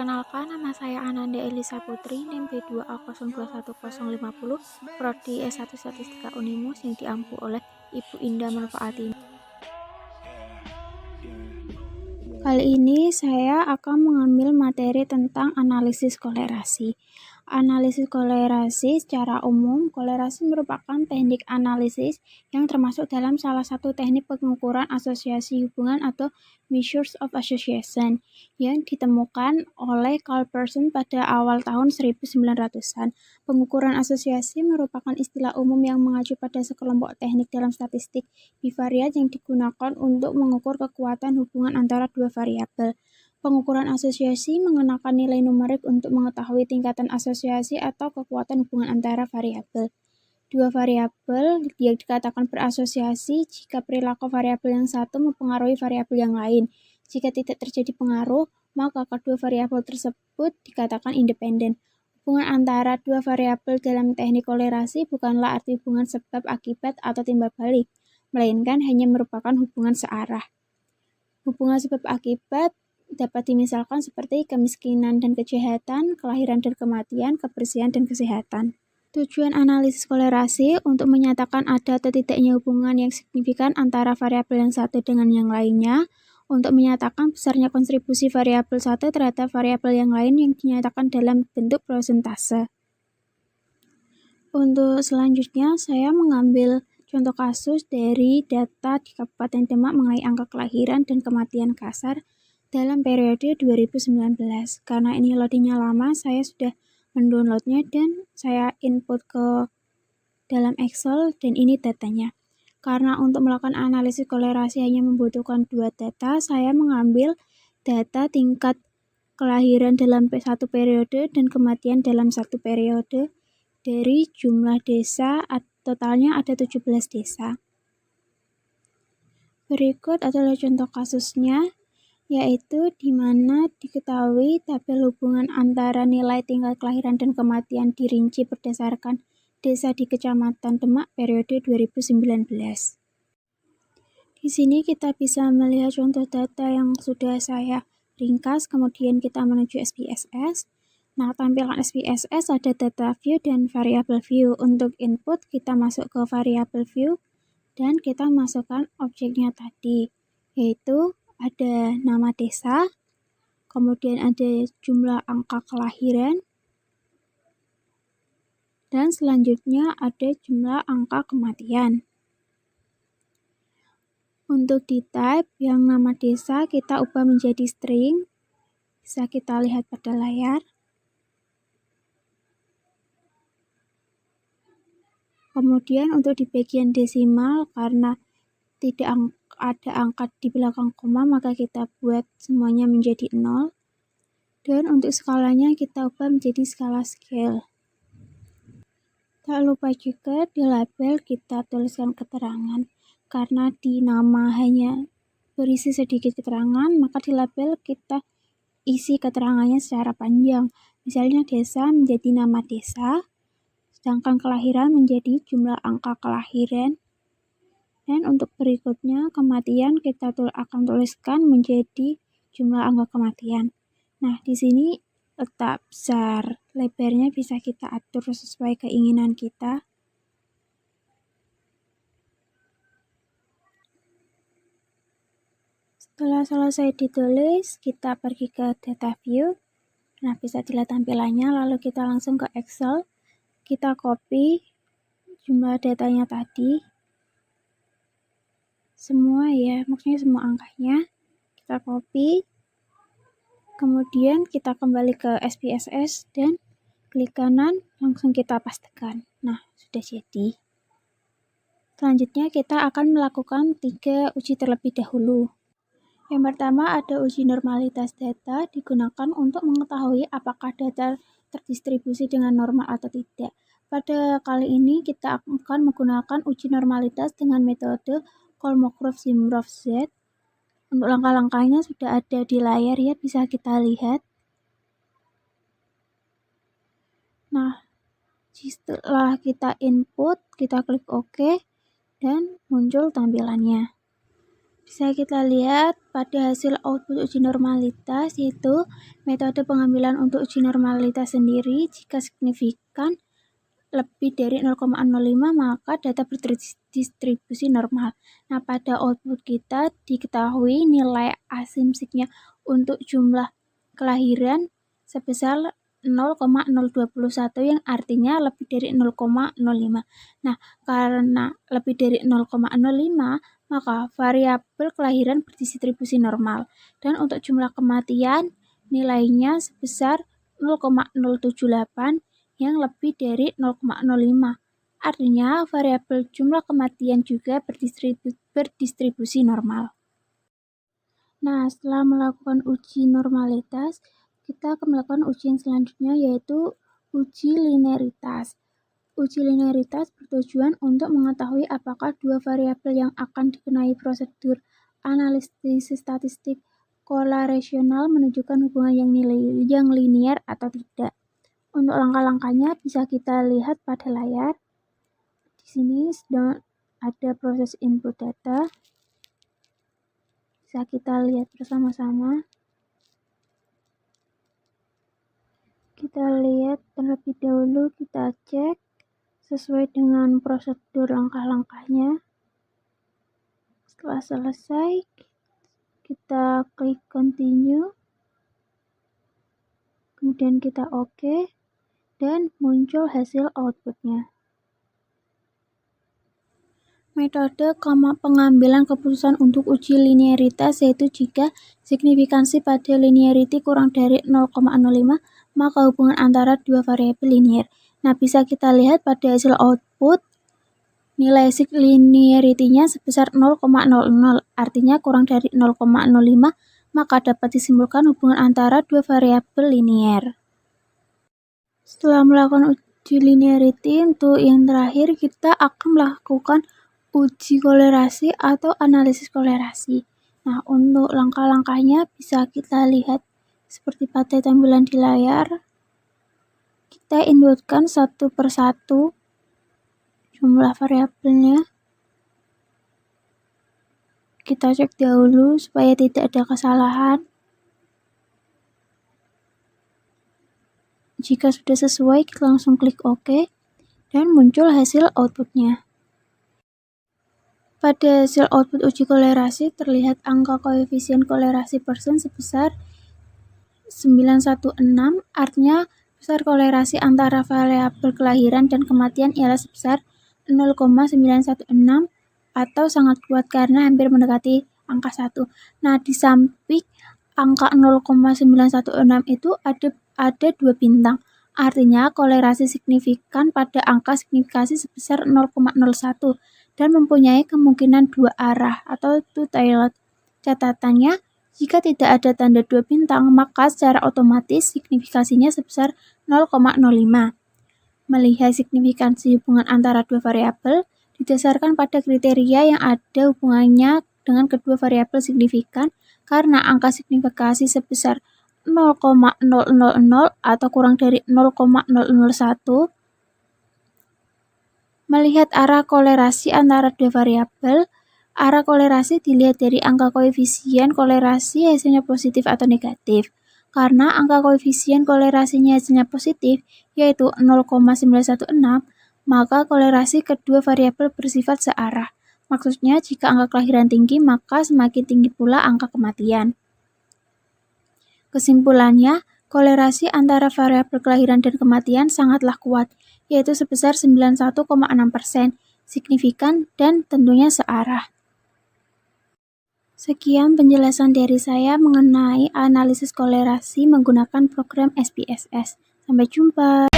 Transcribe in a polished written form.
Perkenalkan, nama saya Ananda Elisa Putri, NIM B2A021050, Prodi S1 Statistika Unimus yang diampu oleh Ibu Indah Manfaati. Kali ini saya akan mengambil materi tentang analisis kolerasi. Analisis kolerasi secara umum, kolerasi merupakan teknik analisis yang termasuk dalam salah satu teknik pengukuran asosiasi hubungan atau measures of association yang ditemukan oleh Carl Pearson pada awal tahun 1900-an. Pengukuran asosiasi merupakan istilah umum yang mengacu pada sekelompok teknik dalam statistik bivariat yang digunakan untuk mengukur kekuatan hubungan antara dua variabel. Pengukuran asosiasi mengenakan nilai numerik untuk mengetahui tingkatan asosiasi atau kekuatan hubungan antara variabel. Dua variabel yang dikatakan berasosiasi jika perilaku variabel yang satu mempengaruhi variabel yang lain. Jika tidak terjadi pengaruh, maka kedua variabel tersebut dikatakan independen. Hubungan antara dua variabel dalam teknik kolerasi bukanlah arti hubungan sebab akibat atau timbal balik, melainkan hanya merupakan hubungan searah. Hubungan sebab akibat dapat dimisalkan seperti kemiskinan dan kejahatan, kelahiran dan kematian, kebersihan dan kesehatan. Tujuan analisis kolerasi untuk menyatakan ada atau tidaknya hubungan yang signifikan antara variabel yang satu dengan yang lainnya, untuk menyatakan besarnya kontribusi variabel satu terhadap variabel yang lain yang dinyatakan dalam bentuk prosentase. Untuk selanjutnya, saya mengambil contoh kasus dari data di Kabupaten Demak mengenai angka kelahiran dan kematian kasar dalam periode 2019. Karena ini loadingnya lama, saya sudah mendownloadnya dan saya input ke dalam Excel dan ini datanya. Karena untuk melakukan analisis kolerasi hanya membutuhkan dua data, saya mengambil data tingkat kelahiran dalam satu periode dan kematian dalam satu periode dari jumlah desa, totalnya ada 17 desa. Berikut adalah contoh kasusnya, yaitu di mana diketahui tabel hubungan antara nilai tingkat kelahiran dan kematian dirinci berdasarkan desa di Kecamatan Demak periode 2019. Di sini kita bisa melihat contoh data yang sudah saya ringkas, kemudian kita menuju SPSS. Nah, tampilan SPSS ada data view dan variable view. Untuk input kita masuk ke variable view dan kita masukkan objeknya tadi, yaitu ada nama desa, kemudian ada jumlah angka kelahiran, dan selanjutnya ada jumlah angka kematian. Untuk di type yang nama desa kita ubah menjadi string, bisa kita lihat pada layar. Kemudian untuk di bagian desimal, karena tidak ada angka di belakang koma, maka kita buat semuanya menjadi 0. Dan untuk skalanya kita ubah menjadi skala scale. Tak lupa juga di label kita tuliskan keterangan. Karena di nama hanya berisi sedikit keterangan, maka di label kita isi keterangannya secara panjang. Misalnya desa menjadi nama desa, sedangkan kelahiran menjadi jumlah angka kelahiran. Dan untuk berikutnya, kematian kita akan tuliskan menjadi jumlah angka kematian. Nah, di sini letak besar lebarnya bisa kita atur sesuai keinginan kita. Setelah selesai ditulis, kita pergi ke data view. Nah, bisa dilihat tampilannya, lalu kita langsung ke Excel. Kita copy jumlah datanya tadi. Semua ya, maksudnya semua angkanya kita copy, kemudian kita kembali ke SPSS dan klik kanan, langsung kita pastekan. Nah, sudah jadi. Selanjutnya kita akan melakukan 3 uji terlebih dahulu. Yang pertama ada uji normalitas data, digunakan untuk mengetahui apakah data terdistribusi dengan normal atau tidak. Pada kali ini kita akan menggunakan uji normalitas dengan metode Kolmogorov-Zimbrov-Z. Untuk langkah-langkahnya sudah ada di layar ya, bisa kita lihat. Nah, setelah kita input, kita klik OK dan muncul tampilannya. Bisa kita lihat pada hasil output uji normalitas, yaitu metode pengambilan untuk uji normalitas sendiri. Jika signifikan lebih dari 0,05 maka data berdistribusi normal. Nah, pada output kita diketahui nilai asimsiknya untuk jumlah kelahiran sebesar 0,021 yang artinya lebih dari 0,05. Nah, karena lebih dari 0,05 maka variabel kelahiran berdistribusi normal. Dan untuk jumlah kematian nilainya sebesar 0,078 yang lebih dari 0,05. Artinya variabel jumlah kematian juga berdistribusi normal. Nah, setelah melakukan uji normalitas, kita akan melakukan ujian selanjutnya, yaitu uji linearitas. Uji linearitas bertujuan untuk mengetahui apakah dua variabel yang akan dikenai prosedur analisis statistik korelasional menunjukkan hubungan yang linear atau tidak. Untuk langkah-langkahnya bisa kita lihat pada layar. Di sini sedang ada proses input data. Bisa kita lihat bersama-sama. Kita lihat terlebih dahulu, kita cek sesuai dengan prosedur langkah-langkahnya. Setelah selesai, kita klik continue. Kemudian kita OK. Dan muncul hasil outputnya. Metode pengambilan keputusan untuk uji linearitas yaitu jika signifikansi pada linearity kurang dari 0,05 maka hubungan antara dua variabel linear. Nah, bisa kita lihat pada hasil output nilai linearity-nya sebesar 0,00, artinya kurang dari 0,05 maka dapat disimpulkan hubungan antara dua variabel linear. Setelah melakukan uji linearity, untuk yang terakhir kita akan melakukan uji kolerasi atau analisis kolerasi. Nah, untuk langkah-langkahnya bisa kita lihat seperti pada tampilan di layar. Kita inputkan satu persatu jumlah variabelnya. Kita cek dahulu supaya tidak ada kesalahan. Jika sudah sesuai, kita langsung klik OK dan muncul hasil outputnya. Pada hasil output uji kolerasi terlihat angka koefisien kolerasi persen sebesar 916, artinya besar kolerasi antara variabel kelahiran dan kematian ialah sebesar 0,916 atau sangat kuat karena hampir mendekati angka 1. Nah, di samping angka 0,916 itu ada 2 bintang. Artinya kolerasi signifikan pada angka signifikasi sebesar 0,01 dan mempunyai kemungkinan 2 arah atau two-tailed. Catatannya, jika tidak ada tanda 2 bintang, maka secara otomatis signifikasinya sebesar 0,05. Melihat signifikansi hubungan antara dua variabel didasarkan pada kriteria yang ada hubungannya dengan kedua variabel signifikan karena angka signifikasi sebesar 0,000 atau kurang dari 0,001. Melihat arah kolerasi antara dua variabel, arah kolerasi dilihat dari angka koefisien kolerasi hasilnya positif atau negatif. Karena angka koefisien kolerasinya hasilnya positif, yaitu 0,916, maka kolerasi kedua variabel bersifat searah. Maksudnya, jika angka kelahiran tinggi, maka semakin tinggi pula angka kematian. Kesimpulannya, kolerasi antara variabel kelahiran dan kematian sangatlah kuat, yaitu sebesar 91,6%, signifikan dan tentunya searah. Sekian penjelasan dari saya mengenai analisis kolerasi menggunakan program SPSS. Sampai jumpa.